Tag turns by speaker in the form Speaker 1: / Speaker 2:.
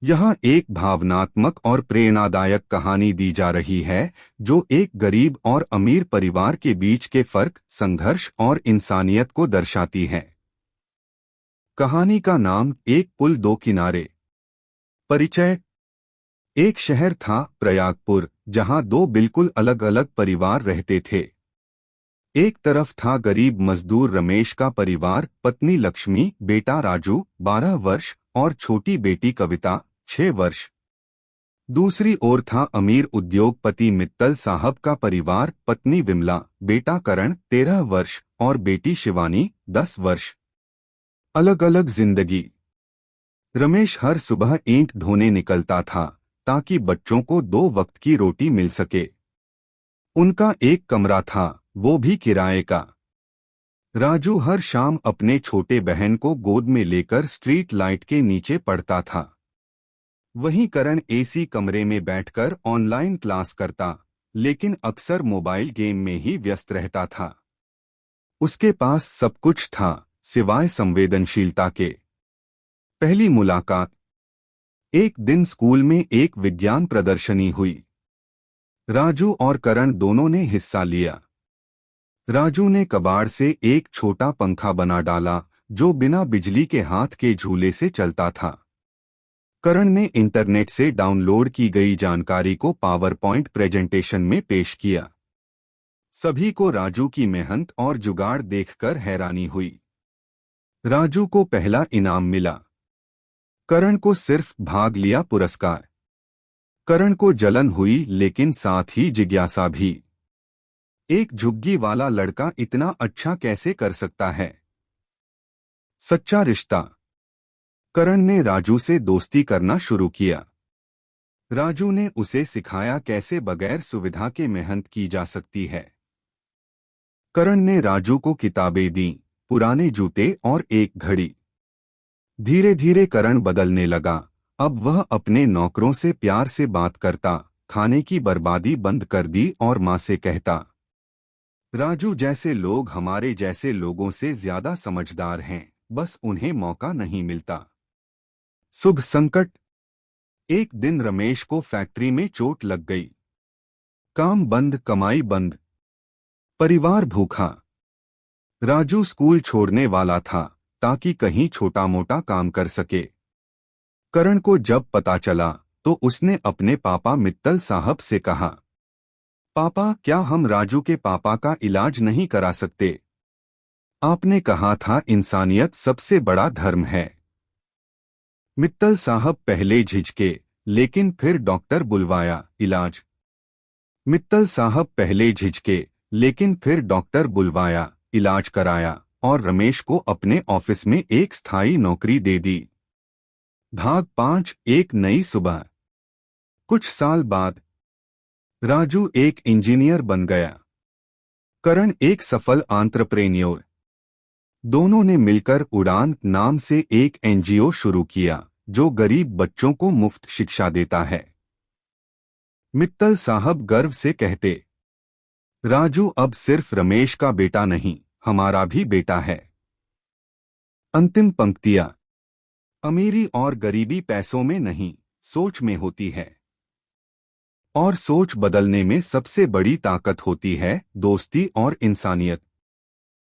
Speaker 1: यहाँ एक भावनात्मक और प्रेरणादायक कहानी दी जा रही है जो एक गरीब और अमीर परिवार के बीच के फर्क, संघर्ष और इंसानियत को दर्शाती है। कहानी का नाम एक पुल दो किनारे। परिचय। एक शहर था प्रयागपुर, जहाँ दो बिल्कुल अलग अलग परिवार रहते थे। एक तरफ था गरीब मजदूर रमेश का परिवार, पत्नी लक्ष्मी, बेटा राजू 12 वर्ष और छोटी बेटी कविता 6 वर्ष। दूसरी ओर था अमीर उद्योगपति मित्तल साहब का परिवार, पत्नी विमला, बेटा करण 13 वर्ष और बेटी शिवानी 10 वर्ष। अलग अलग जिंदगी। रमेश हर सुबह ईंट ढोने निकलता था ताकि बच्चों को 2 वक्त की रोटी मिल सके। उनका एक कमरा था, वो भी किराए का। राजू हर शाम अपने छोटे बहन को गोद में लेकर स्ट्रीट लाइट के नीचे पढ़ता था। वहीं करण एसी कमरे में बैठकर ऑनलाइन क्लास करता, लेकिन अक्सर मोबाइल गेम में ही व्यस्त रहता था। उसके पास सब कुछ था सिवाय संवेदनशीलता के। पहली मुलाकात। एक दिन स्कूल में एक विज्ञान प्रदर्शनी हुई। राजू और करण दोनों ने हिस्सा लिया। राजू ने कबाड़ से एक छोटा पंखा बना डाला जो बिना बिजली के हाथ के झूले से चलता था। करण ने इंटरनेट से डाउनलोड की गई जानकारी को पावर पॉइंट प्रेजेंटेशन में पेश किया। सभी को राजू की मेहनत और जुगाड़ देखकर हैरानी हुई। राजू को पहला इनाम मिला। करण को सिर्फ भाग लिया पुरस्कार। करण को जलन हुई, लेकिन साथ ही जिज्ञासा भी। एक झुग्गी वाला लड़का इतना अच्छा कैसे कर सकता है? सच्चा रिश्ता। करण ने राजू से दोस्ती करना शुरू किया। राजू ने उसे सिखाया कैसे बगैर सुविधा के मेहनत की जा सकती है। करण ने राजू को किताबें दी, पुराने जूते और एक घड़ी। धीरे धीरे करण बदलने लगा। अब वह अपने नौकरों से प्यार से बात करता, खाने की बर्बादी बंद कर दी और माँ से कहता, राजू जैसे लोग हमारे जैसे लोगों से ज्यादा समझदार हैं, बस उन्हें मौका नहीं मिलता। शुभ संकट। एक दिन रमेश को फैक्ट्री में चोट लग गई। काम बंद, कमाई बंद, परिवार भूखा। राजू स्कूल छोड़ने वाला था ताकि कहीं छोटा मोटा काम कर सके। करण को जब पता चला तो उसने अपने पापा मित्तल साहब से कहा, पापा, क्या हम राजू के पापा का इलाज नहीं करा सकते? आपने कहा था इंसानियत सबसे बड़ा धर्म है। मित्तल साहब पहले झिझके, लेकिन फिर डॉक्टर बुलवाया, इलाज। मित्तल साहब पहले झिझके, लेकिन फिर डॉक्टर बुलवाया, इलाज कराया और रमेश को अपने ऑफिस में एक स्थायी नौकरी दे दी। भाग 5। एक नई सुबह। कुछ साल बाद राजू एक इंजीनियर बन गया। करण एक सफल एंटरप्रेन्योर। दोनों ने मिलकर उड़ान नाम से एक एनजीओ शुरू किया जो गरीब बच्चों को मुफ्त शिक्षा देता है। मित्तल साहब गर्व से कहते, राजू अब सिर्फ रमेश का बेटा नहीं, हमारा भी बेटा है। अंतिम पंक्तियां। अमीरी और गरीबी पैसों में नहीं, सोच में होती है। और सोच बदलने में सबसे बड़ी ताकत होती है दोस्ती और इंसानियत।